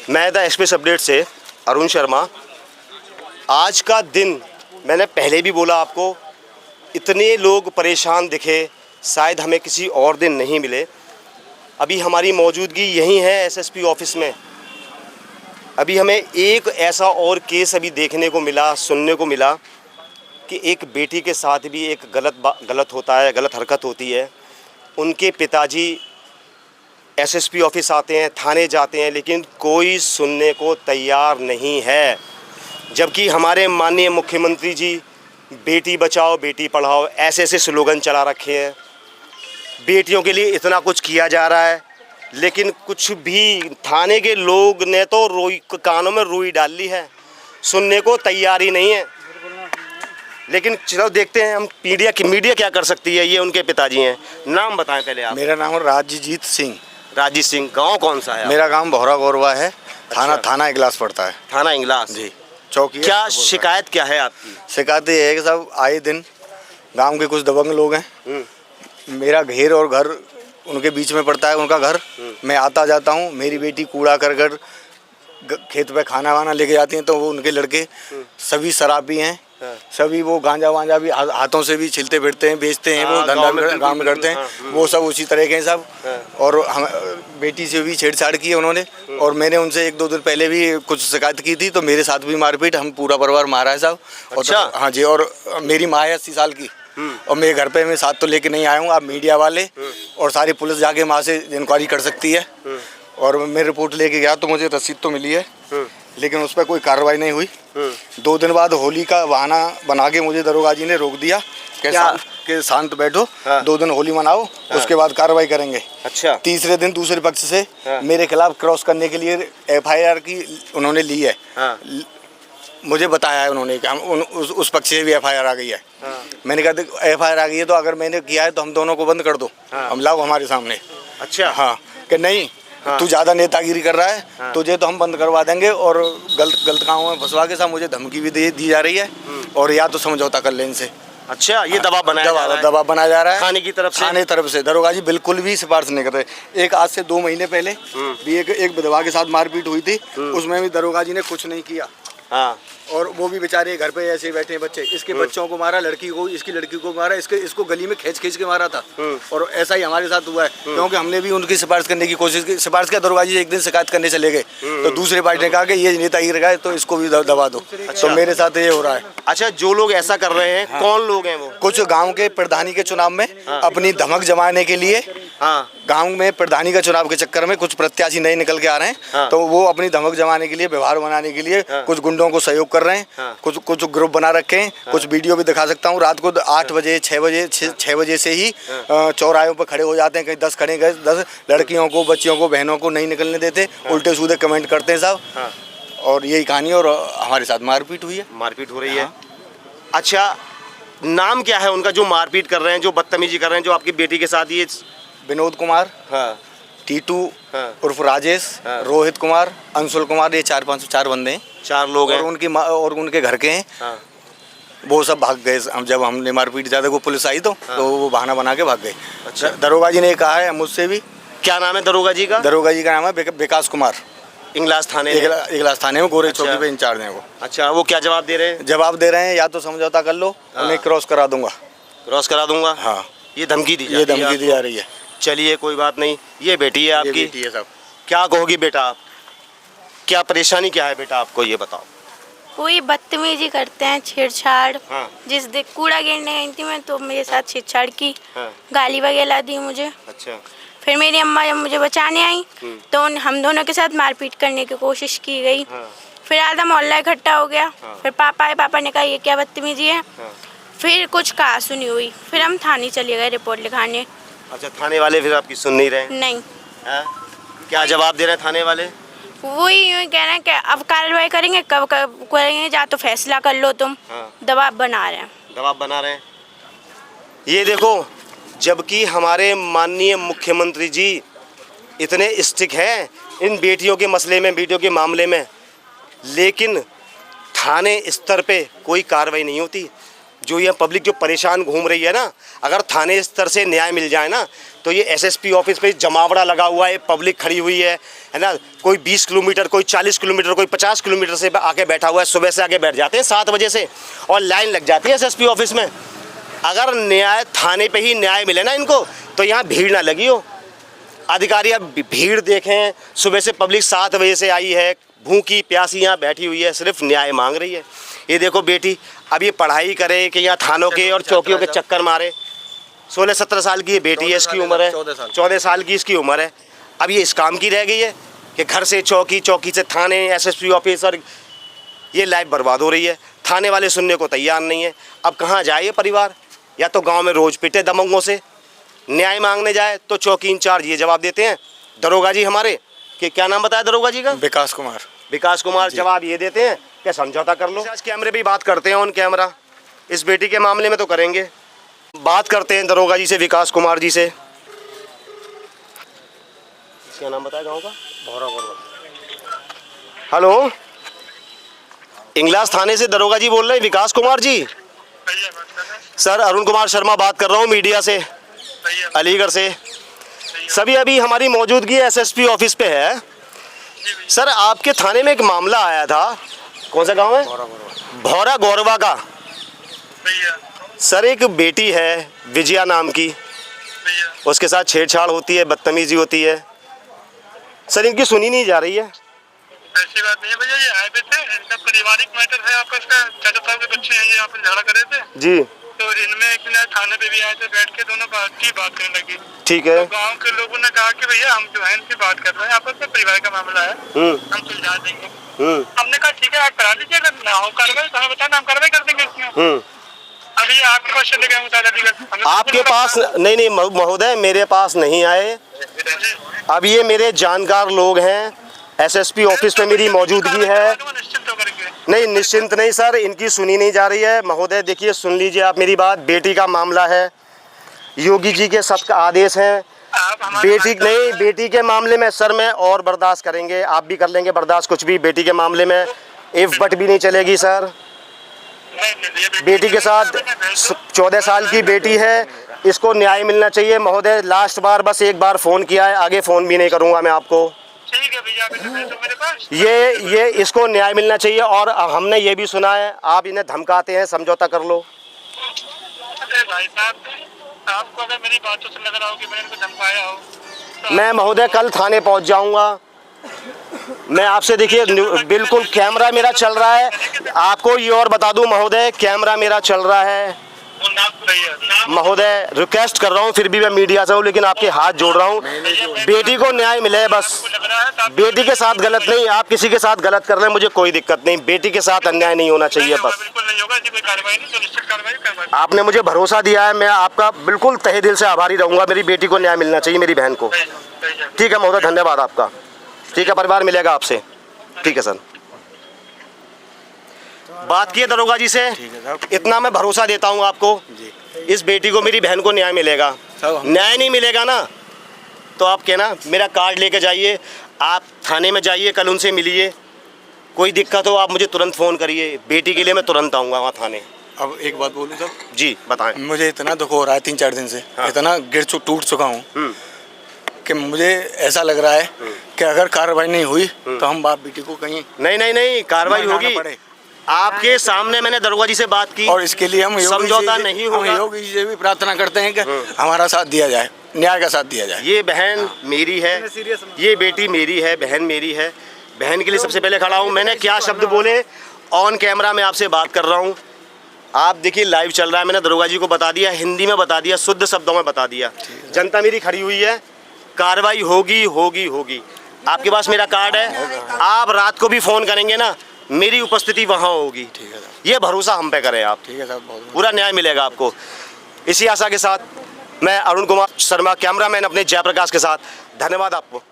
मैं the express update से अरुण शर्मा। आज का दिन मैंने पहले भी बोला आपको, इतने लोग परेशान दिखे, शायद हमें किसी और दिन नहीं मिले। अभी हमारी मौजूदगी यहीं है एसएसपी ऑफिस में। अभी हमें एक ऐसा और केस अभी देखने को मिला, सुनने को मिला कि एक बेटी के साथ भी एक गलत होता है, गलत हरकत होती है। उनके पिताजी एसएसपी ऑफिस आते हैं, थाने जाते हैं, लेकिन कोई सुनने को तैयार नहीं है। जबकि हमारे माननीय मुख्यमंत्री जी बेटी बचाओ बेटी पढ़ाओ ऐसे ऐसे स्लोगन चला रखे हैं। बेटियों के लिए इतना कुछ किया जा रहा है, लेकिन कुछ भी थाने के लोग ने तो कानों में रुई डाल ली है, सुनने को तैयार ही नहीं है। लेकिन चलो देखते हैं हम मीडिया क्या कर सकती है। ये उनके पिताजी हैं। नाम बताएं पहले आप। मेरा नाम है राजजीत सिंह। राजजीत सिंह। गांव कौन सा है? मेरा गांव भौरा गौरवा है। अच्छा। थाना इगलास पड़ता है। थाना इगलास जी, चौकी। क्या शिकायत क्या है आपकी? शिकायत ये है कि सब आए दिन गांव के कुछ दबंग लोग हैं, मेरा घेर और घर उनके बीच में पड़ता है, उनका घर। मैं आता जाता हूँ, मेरी बेटी कूड़ा कर खेत पे खाना वाना लेके जाती हैं, तो वो उनके लड़के सभी शराबी हैं। सभी वो गांजा वांजा भी हाथों से भी छिलते फिरते हैं, बेचते हैं। वो धंधा गाँव में करते हैं। वो सब उसी तरह के हैं सब। और हम बेटी से भी छेड़छाड़ की है उन्होंने। और मैंने उनसे 1-2 दिन पहले भी कुछ शिकायत की थी, तो मेरे साथ भी मारपीट, हम पूरा परिवार मारा है साहब। अच्छा। हाँ जी। और मेरी माँ है 80 साल की, और मेरे घर पे मैं साथ तो लेके नहीं आया हूँ। आप मीडिया वाले और सारी पुलिस जाके माँ से इंक्वायरी कर सकती है। और मैं रिपोर्ट लेके गया तो मुझे रसीद तो मिली है, लेकिन उस पर कोई कार्रवाई नहीं हुई। 2 दिन बाद होली का बहाना बना के मुझे दरोगा जी ने रोक दिया कि शांत बैठो। हाँ। 2 दिन होली मनाओ। हाँ। उसके बाद कार्रवाई करेंगे। अच्छा। तीसरे दिन दूसरे पक्ष से मेरे खिलाफ क्रॉस करने के लिए FIR की उन्होंने ली है। हाँ। मुझे बताया है उन्होंने कि हम उस पक्ष से भी FIR आ गई है। हाँ। मैंने कहा FIR आ गई है तो अगर मैंने किया है तो हम दोनों को बंद कर दो। हाँ। हम लाओ हमारे सामने। अच्छा। हाँ। कि नहीं। हाँ। तू ज़्यादा नेतागिरी कर रहा है। हाँ। तुझे तो हम बंद करवा देंगे। और गलत कामों में फंसवा के साथ मुझे धमकी भी दी जा रही है। और या तो समझौता कर ले इनसे। अच्छा, ये दबाव बनाया जा रहा है थाने की तरफ से। थाने तरफ से दरोगा जी बिल्कुल भी सिफारिश नहीं कर रहे। एक आज से 2 महीने पहले भी एक विधवा के साथ मारपीट हुई थी, उसमें भी दरोगा जी ने कुछ नहीं किया। हाँ। और वो भी बेचारे घर पे ऐसे बैठे हैं बच्चे। इसके बच्चों को मारा, लड़की को, इसकी लड़की को मारा, इसको गली में खींच के मारा था। और ऐसा ही हमारे साथ हुआ है, क्योंकि हमने भी उनकी सिफारिश करने की कोशिश की। सिफारिश किया, दरोगा जी एक दिन शिकायत करने चले गए, तो दूसरे पार्टी ने कहा कि ये नेता गिर गए तो इसको भी दबा दो। अच्छा। तो मेरे साथ ये हो रहा है। अच्छा, जो लोग ऐसा कर रहे हैं, कौन लोग हैं वो? कुछ गाँव के प्रधानी के चुनाव में अपनी धमक जमाने के लिए, गाँव में प्रधानी का चुनाव के चक्कर में कुछ प्रत्याशी नए निकल के आ रहे हैं, तो वो अपनी धमक जमाने के लिए, व्यवहार बनाने के लिए कुछ गुंडों को सहयोग कर रहे हैं। कुछ ग्रुप बना रखे हैं। कुछ वीडियो भी दिखा सकता हूँ। रात को 8 बजे 6 बजे से ही चौराहों पर खड़े हो जाते हैं। कहीं 10 खड़े, 10 लड़कियों को, बच्चियों को, बहनों को नहीं निकलने देते। उल्टे सीधे कमेंट करते हैं साहब। और यही कहानी। और हमारे साथ मारपीट हुई है। मारपीट हो रही है। अच्छा, नाम क्या है उनका जो मारपीट कर रहे हैं, जो बदतमीजी कर रहे हैं, जो आपकी बेटी के साथ? ये विनोद कुमार, टीटू उर्फ राजेश, रोहित कुमार, अंशुल कुमार। ये 4 बंदे हैं। 4 लोग हैं। और उनकी माँ और उनके घर के हैं। हाँ। वो सब भाग गए। जब हमने मारपीट ज़्यादा को पुलिस आई तो वो बहाना बना के भाग गए। अच्छा। दरोगा जी ने कहा है मुझसे भी। क्या नाम है दरोगा जी का? दरोगा जी का नाम है विकास कुमार। इगलास थाने में गोरे चौकी पे इंचार्ज हैं वो। अच्छा, वो क्या जवाब दे रहे हैं? जवाब दे रहे हैं या तो समझौता कर लो, उन्हें क्रॉस करा दूंगा। हाँ। ये धमकी दी जा रही है। चलिए, कोई बात नहीं। ये बेटी है आपकी? बेटी है साहब। क्या कहोगी बेटा आप? क्या परेशानी क्या है बेटा आपको, ये बताओ। कोई बदतमीजी करते हैं, छेड़छाड़। हाँ। जिस दिन कूड़ा गिरने गई थी मैं, तो मेरे साथ छेड़छाड़ की। हाँ। गाली वगैरह दी मुझे। अच्छा। फिर मेरी अम्मा जब मुझे बचाने आई तो हम दोनों के साथ मारपीट करने की कोशिश की गई। हाँ। फिर आधा मोहल्ला इकट्ठा हो गया। हाँ। फिर पापा आए, पापा ने कहा ये क्या बदतमीजी है। हाँ। फिर कुछ कहा सुनी हुई, फिर हम थाने चले गए रिपोर्ट लिखाने। अच्छा, थाने वाले फिर आपकी सुन नहीं रहे? नहीं। क्या जवाब दे रहे हैं थाने वाले? वही यूँ कह रहे हैं कि अब कार्रवाई करेंगे, कब करेंगे, जा तो फैसला कर लो तुम। हाँ। दबाव बना रहे हैं। ये देखो, जबकि हमारे माननीय मुख्यमंत्री जी इतने स्टिक हैं इन बेटियों के मसले में, बेटियों के मामले में, लेकिन थाने स्तर पे कोई कार्रवाई नहीं होती। जो ये पब्लिक जो परेशान घूम रही है ना, अगर थाने स्तर से न्याय मिल जाए ना, तो ये एसएसपी ऑफिस पे जमावड़ा लगा हुआ है, पब्लिक खड़ी हुई है ना। कोई 20 किलोमीटर, कोई 40 किलोमीटर, कोई 50 किलोमीटर से आके बैठा हुआ है। सुबह से आके बैठ जाते हैं 7 बजे से और लाइन लग जाती है एसएसपी ऑफिस में। अगर न्याय थाने पे ही न्याय मिले ना इनको, तो यहाँ भीड़ ना लगी हो। अधिकारी अब भीड़ देखें, सुबह से पब्लिक 7 बजे से आई है, भूखी प्यासी यहाँ बैठी हुई है, सिर्फ न्याय मांग रही है। ये देखो बेटी अब ये पढ़ाई करे कि यहाँ थानों के और चौकियों के चक्कर मारे। 16-17 साल की ये बेटी है, इसकी उम्र है 14 साल की इसकी उम्र है। अब ये इस काम की रह गई है कि घर से चौकी, चौकी से थाने, एसएसपी ऑफिस, और ये लाइफ बर्बाद हो रही है। थाने वाले सुनने को तैयार नहीं है। अब कहाँ जाए ये परिवार? या तो गांव में रोज पिटे दबंगों से, न्याय मांगने जाए तो चौकी इंचार्ज ये जवाब देते हैं, दरोगा जी हमारे, कि क्या नाम बताया दरोगा जी का? विकास कुमार। विकास कुमार जवाब ये देते हैं कि समझौता कर लो। आज कैमरे भी बात करते हैं, ऑन कैमरा इस बेटी के मामले में तो करेंगे। बात करते हैं दरोगा जी से, विकास कुमार जी से। क्या नाम बताया गाँव का? हेलो, इंगलास थाने से दरोगा जी बोल रहे हैं, विकास कुमार जी। सर अरुण कुमार शर्मा बात कर रहा हूँ मीडिया से, अलीगढ़ से। सभी अभी हमारी मौजूदगी एसएसपी ऑफिस पे है। सर आपके थाने में एक मामला आया था, कौन सा गांव है? भौरा गौरवा का। सर एक बेटी है विजया नाम की, उसके साथ छेड़छाड़ होती है, बदतमीजी होती है। सर इनकी सुनी नहीं जा रही है। ऐसी बात नहीं है भैया, ये आए थे, इनका पारिवारिक मैटर है आपका। इसका चाचा साहब के बच्चे हैं, ये यहाँ पे झगड़ा कर रहे थे जी। तो इनमें एक दिन थाने पे भी आए थे, बैठ के दोनों बात करने लगी। ठीक है। तो गांव के लोगों ने कहा कि भैया हम जो है इनसे बात कर रहे हैं, आपस में परिवार का मामला है, हम सुलझा देंगे। हमने कहा ठीक है आप करा दीजिए, अगर ना हो कार्रवाई तो हमें बताना, हम कार्रवाई कर देंगे इसमें। अभी आपके पास चले गए? आपके पास नहीं महोदय, मेरे पास नहीं आए। अब ये मेरे जानकार लोग हैं, एसएसपी ऑफिस में मेरी मौजूदगी है। नहीं निश्चिंत नहीं सर, इनकी सुनी नहीं जा रही है। महोदय देखिए, सुन लीजिए आप मेरी बात। बेटी का मामला है, योगी जी के सख्त आदेश हैं। बेटी के मामले में सर मैं और बर्दाश्त करेंगे, आप भी कर लेंगे बर्दाश्त कुछ भी। बेटी के मामले में इफ बट भी नहीं चलेगी सर। बेटी के साथ 14 साल की बेटी है, इसको न्याय मिलना चाहिए महोदय। लास्ट बार बस एक बार फ़ोन किया है, आगे फ़ोन भी नहीं करूँगा मैं आपको। ठीक है भैया, तो मेरे पास ये इसको न्याय मिलना चाहिए। और हमने ये भी सुना है आप इन्हें धमकाते हैं, समझौता कर लो। अरे भाई साहब, आपको अगर मेरी बातों से लग रहा हो कि मैंने इनको धमकाया हो तो मैं महोदय कल थाने पहुंच जाऊंगा। मैं आपसे देखिए बिल्कुल कैमरा मेरा चल रहा है, आपको ये और बता दूं महोदय, कैमरा मेरा चल रहा है महोदय। रिक्वेस्ट कर रहा हूँ, फिर भी मैं मीडिया से हूँ, लेकिन आपके हाथ जोड़ रहा हूँ, बेटी को न्याय मिले बस। बेटी के साथ गलत नहीं, आप किसी के साथ गलत कर रहे हैं, मुझे कोई दिक्कत नहीं। बेटी के साथ अन्याय नहीं होना चाहिए बस। आपने मुझे भरोसा दिया है, मैं आपका बिल्कुल तहे दिल से आभारी रहूँगा। मेरी बेटी को न्याय मिलना चाहिए, मेरी बहन को। ठीक है महोदय, धन्यवाद आपका। ठीक है, परिवार मिलेगा आपसे। ठीक है सर, बात किए दरोगा जी से, इतना मैं भरोसा देता हूँ आपको, इस बेटी को, मेरी बहन को न्याय मिलेगा। न्याय नहीं मिलेगा ना तो आप कहना मेरा कार्ड लेके जाइए, आप थाने में जाइए, कल उनसे मिलिए। कोई दिक्कत हो आप मुझे तुरंत फ़ोन करिए, बेटी के लिए मैं तुरंत आऊँगा वहाँ थाने। अब एक बात बोलूँ सर? जी बताएं। मुझे इतना दुख हो रहा है 3-4 दिन से। हाँ। इतना टूट चुका हूँ कि मुझे ऐसा लग रहा है कि अगर कार्रवाई नहीं हुई तो हम बाप बेटी को कहीं नहीं कार्रवाई होगी। आपके सामने मैंने दरोगा जी से बात की और इसके लिए हम समझौता नहीं होगा। योगी जी से भी प्रार्थना करते हैं कि हमारा साथ दिया जाए, न्याय का साथ दिया जाए। ये बहन मेरी है, ये बेटी मेरी है, बहन मेरी है। बहन के लिए सबसे पहले खड़ा हूँ। मैंने क्या शब्द बोले ऑन कैमरा में आपसे बात कर रहा हूँ। आप देखिए लाइव चल रहा है, मैंने दरोगा जी को बता दिया, हिंदी में बता दिया, शुद्ध शब्दों में बता दिया। जनता मेरी खड़ी हुई है, कार्रवाई होगी होगी होगी। आपके पास मेरा कार्ड है, आप रात को भी फ़ोन करेंगे ना, मेरी उपस्थिति वहाँ होगी। ठीक है, ये भरोसा हम पे करें आप। ठीक है साहब, पूरा न्याय मिलेगा आपको। इसी आशा के साथ मैं अरुण कुमार शर्मा, कैमरामैन अपने जयप्रकाश के साथ, धन्यवाद आपको।